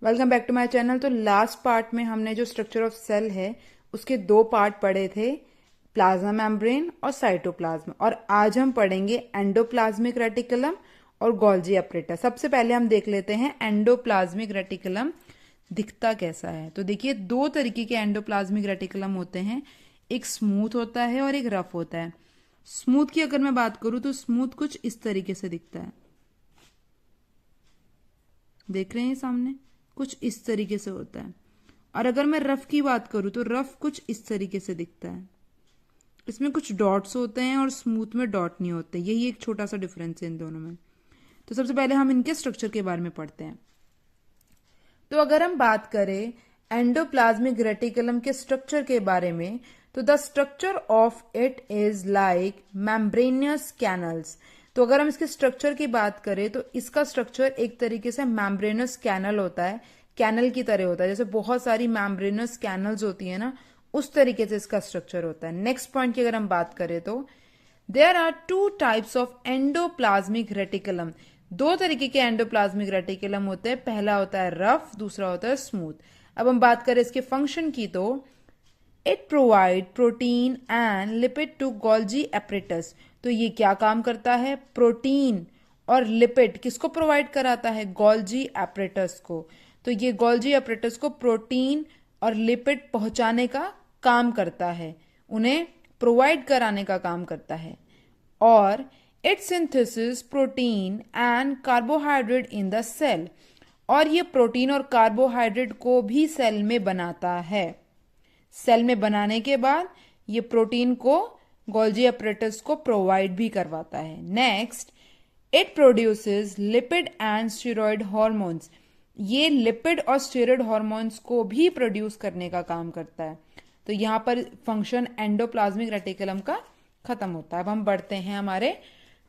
Welcome back to my channel. तो last part में हमने जो स्ट्रक्चर ऑफ सेल है उसके दो पार्ट पढ़े थे, प्लाज्मा मेम्ब्रेन और साइटोप्लाज्म। और आज हम पढ़ेंगे एंडोप्लाज्मिक रेटिकुलम और गोल्जी अपरेटस। सबसे पहले हम देख लेते हैं एंडोप्लाज्मिक रेटिकुलम दिखता कैसा है। तो देखिए, दो तरीके के एंडोप्लाज्मिक रेटिकुलम होते हैं, एक स्मूथ होता है और एक रफ होता है। स्मूथ की अगर मैं बात करूं तो स्मूथ कुछ इस तरीके से दिखता है, देख रहे हैं सामने, कुछ इस तरीके से होता है। और अगर मैं रफ की बात करूं तो रफ कुछ इस तरीके से दिखता है, इसमें कुछ डॉट्स होते हैं और स्मूथ में डॉट नहीं होते। यही एक छोटा सा डिफरेंस है इन दोनों में। तो सबसे पहले हम इनके स्ट्रक्चर के बारे में पढ़ते हैं। तो अगर हम बात करें एंडोप्लाज्मिक रेटिकुलम के स्ट्रक्चर के बारे में, तो the structure of it is like membranosus canals. तो अगर हम इसके स्ट्रक्चर की बात करें तो इसका स्ट्रक्चर एक तरीके से मेम्ब्रेनस कैनल होता है, कैनल की तरह होता है। जैसे बहुत सारी मेम्ब्रेनस कैनल्स होती है ना, उस तरीके से इसका स्ट्रक्चर होता है। नेक्स्ट पॉइंट की अगर हम बात करें तो there are two types of endoplasmic reticulum. दो तरीके के एंडोप्लाज्मिक रेटिकुलम होते हैं, पहला होता है रफ, दूसरा होता है स्मूथ। अब हम बात करें इसके फंक्शन की तो it provide protein and lipid to Golgi apparatus. तो ये क्या काम करता है? प्रोटीन और लिपिड किसको प्रोवाइड कराता है? गोल्जी एपरेटस को। तो ये गोल्जी एपरेटस को प्रोटीन और लिपिड पहुंचाने का काम करता है, उन्हें प्रोवाइड कराने का काम करता है। और it synthesis protein and carbohydrate in the cell. और ये प्रोटीन और कार्बोहाइड्रेट को भी सेल में बनाता है। सेल में बनाने के बाद ये प्रोटीन को गोल्जी अपरेटस को प्रोवाइड भी करवाता है। Next, it produces lipid and steroid hormones. ये लिपिड और स्टेरॉयड हार्मोन्स को भी प्रोड्यूस करने का काम करता है। तो यहाँ पर फंक्शन एंडोप्लाज्मिक रेटिकुलम का खत्म होता है। अब हम बढ़ते हैं हमारे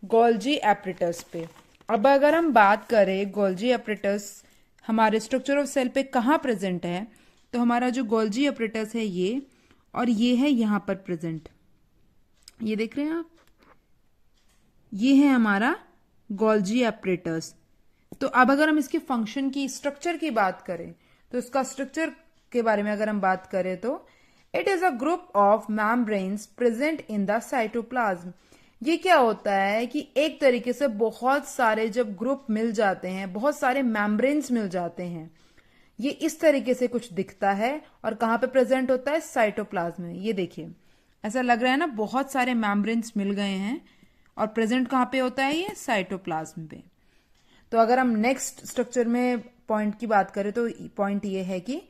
गोल्जी अपरेटस पे। अब अगर हम बात करें गोल्जी अपरेटस हमारे स्ट्रक्चर ऑफ सेल पे कहाँ प्रेजेंट है, तो हमारा जो गोल्जी अपरेटस है ये, और ये है यहाँ पर प्रेजेंट, ये देख रहे हैं आप, ये है हमारा गोल्जी अपरेटस। तो अब अगर हम इसके फंक्शन की, स्ट्रक्चर की बात करें तो इसका स्ट्रक्चर के बारे में अगर हम बात करें तो it is a group of membranes present in the cytoplasm. ये क्या होता है कि एक तरीके से बहुत सारे जब ग्रुप मिल जाते हैं, बहुत सारे मेम्ब्रेन्स मिल जाते हैं, ये इस तरीके से कुछ दिखता है। और कहाँ पे प्रेजेंट होता है? साइटोप्लाज्म में। ये देखिए, ऐसा लग रहा है ना, बहुत सारे मेम्ब्रेन्स मिल गए हैं और प्रेजेंट कहाँ पे होता है? ये साइटोप्लाज्म पे। तो अगर हम नेक्स्ट स्ट्रक्चर में पॉइंट की बात करें तो पॉइंट ये है कि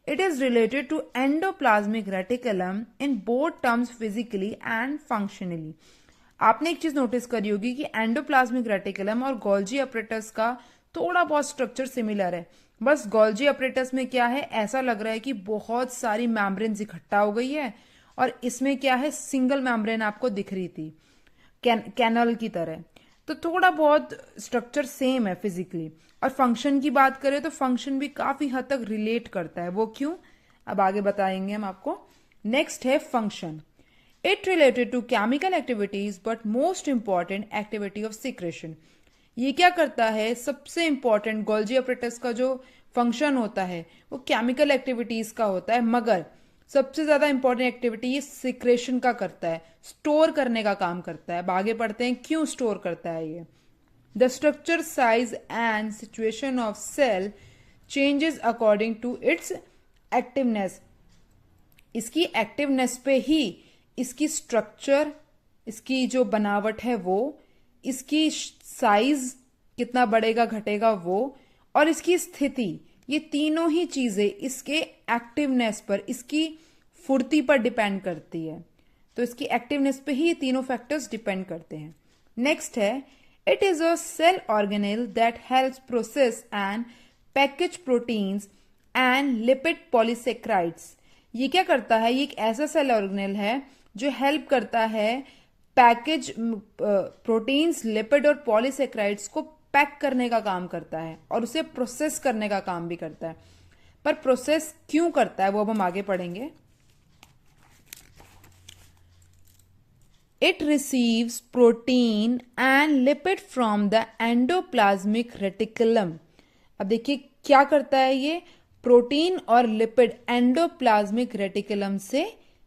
it is related to endoplasmic reticulum in both terms physically and functionally. आपने एक चीज नोटिस करी होगी कि एंडोप्लाज्मिक रेटिकुलम और गोल्जी अपरेटस का थोड़ा बहुत स्ट्रक्चर सिमिलर है। बस गोल्जी अपरेटस में क्या है, ऐसा लग रहा है कि बहुत सारी मेम्ब्रेन्स इकट्ठा हो गई है, और इसमें क्या है, सिंगल मेम्ब्रेन आपको दिख रही थी कैनल की तरह। तो थोड़ा बहुत स्ट्रक्चर सेम है फिजिकली। और फंक्शन की बात करें तो फंक्शन भी काफी हद तक रिलेट करता है। वो क्यों, अब आगे बताएंगे हम आपको। नेक्स्ट है function. It related to chemical activities but most important activity of secretion. ये क्या करता है, सबसे इंपॉर्टेंट गोल्जी अपरेटस का जो फंक्शन होता है वो केमिकल एक्टिविटीज का होता है, मगर सबसे ज्यादा इंपॉर्टेंट एक्टिविटी ये सिक्रेशन का करता है, स्टोर करने का काम करता है। अब आगे पढ़ते हैं क्यों स्टोर करता है ये। The structure, size and situation of cell changes according to its activeness. इसकी एक्टिवनेस पे ही इसकी स्ट्रक्चर, इसकी जो बनावट है वो, इसकी साइज कितना बढ़ेगा घटेगा वो, और इसकी स्थिति, ये तीनों ही चीजें इसके एक्टिवनेस पर, इसकी फुर्ती पर डिपेंड करती है। तो इसकी एक्टिवनेस पे ही ये तीनों फैक्टर्स डिपेंड करते हैं। नेक्स्ट है, it is a cell organelle that helps process and package proteins and lipid polysaccharides. ये क्या करता है, ये एक ऐसा सेल ऑर्गेनेल है जो हेल्प करता है पैकेज प्रोटीन्स, लिपिड और पॉलीसेक्राइड्स को पैक करने का काम करता है, और उसे प्रोसेस करने का काम भी करता है। पर प्रोसेस क्यों करता है वो अब हम आगे पढ़ेंगे। It receives protein and lipid from the endoplasmic reticulum. अब देखिए क्या करता है ये? प्रोटीन और लिपिड एंडोप्लाज्मिक रेटिकुलम से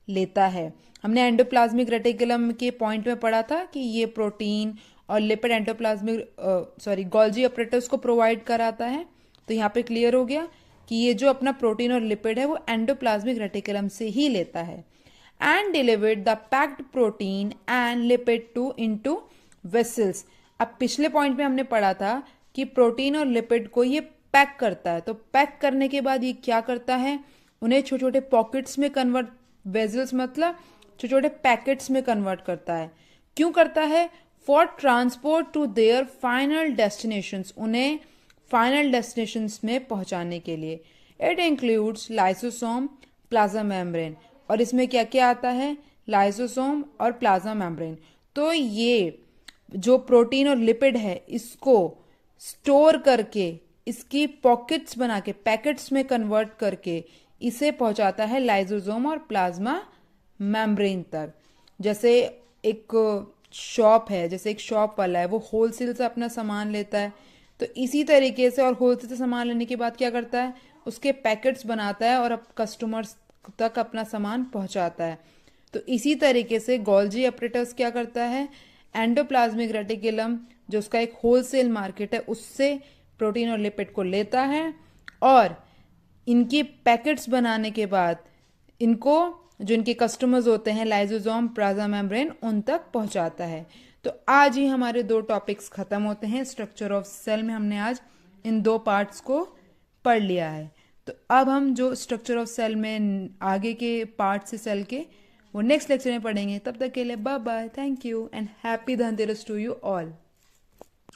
लेता है। हमने एंडोप्लाज्मिक रेटिकुलम के पॉइंट में पढ़ा था कि ये प्रोटीन और लिपिड एंडोप्लाज्मिक गोल्जी अपरेटस को प्रोवाइड कराता है। तो यहाँ पे क्लियर हो गया कि ये जो अपना प्रोटीन और लिपिड है वो एंडोप्लाज्मिक रेटिकुलम से ही लेता है। And delivered the packed protein and lipid to into vessels. अब पिछले पॉइंट में हमने पढ़ा था कि प्रोटीन और लिपिड को ये पैक करता है। तो पैक करने के बाद ये क्या करता है? उन्हें छोटे छोटे पॉकेट्स में कन्वर्ट, वेजल्स मतलब छोटे छोटे पैकेट्स में कन्वर्ट करता है। क्यों करता है? For transport to their final destinations, उन्हें फाइनल डेस्टिनेशंस में पहुंचाने के लिए। It includes lysosome, plasma membrane. और इसमें क्या क्या आता है? लाइसोसोम और प्लाज्मा मेम्ब्रेन। तो ये जो प्रोटीन और लिपिड है इसको स्टोर करके, इसकी पॉकेट्स बना के, पैकेट्स में कन्वर्ट करके इसे पहुंचाता है लाइसोसोम और प्लाज्मा मेम्ब्रेन तक। जैसे एक शॉप है, जैसे एक शॉप वाला है, वो होलसेल से अपना सामान लेता है, तो इसी तरीके से और होलसेल से सामान लेने के बाद क्या करता है? उसके पैकेट्स बनाता है और अब कस्टमर्स तक अपना सामान पहुंचाता है। तो इसी तरीके से गोल्जी अपरेटस क्या करता है? एंडोप्लाज्मिक रेटिकुलम जो उसका एक होलसेल मार्केट है उससे प्रोटीन और लिपिड को लेता है और इनकी पैकेट्स बनाने के बाद इनको, जो इनके कस्टमर्स होते हैं लाइसोसोम, प्लाज्मा मेम्ब्रेन, उन तक पहुंचाता है। तो आज ही हमारे 2 टॉपिक्स खत्म होते हैं। स्ट्रक्चर ऑफ सेल में हमने आज इन 2 पार्ट्स को पढ़ लिया है। तो अब हम जो स्ट्रक्चर ऑफ सेल में आगे के पार्ट्स से सेल के, वो नेक्स्ट लेक्चर में पढ़ेंगे। तब तक के लिए bye bye, thank you and happy Dhanteras to you all.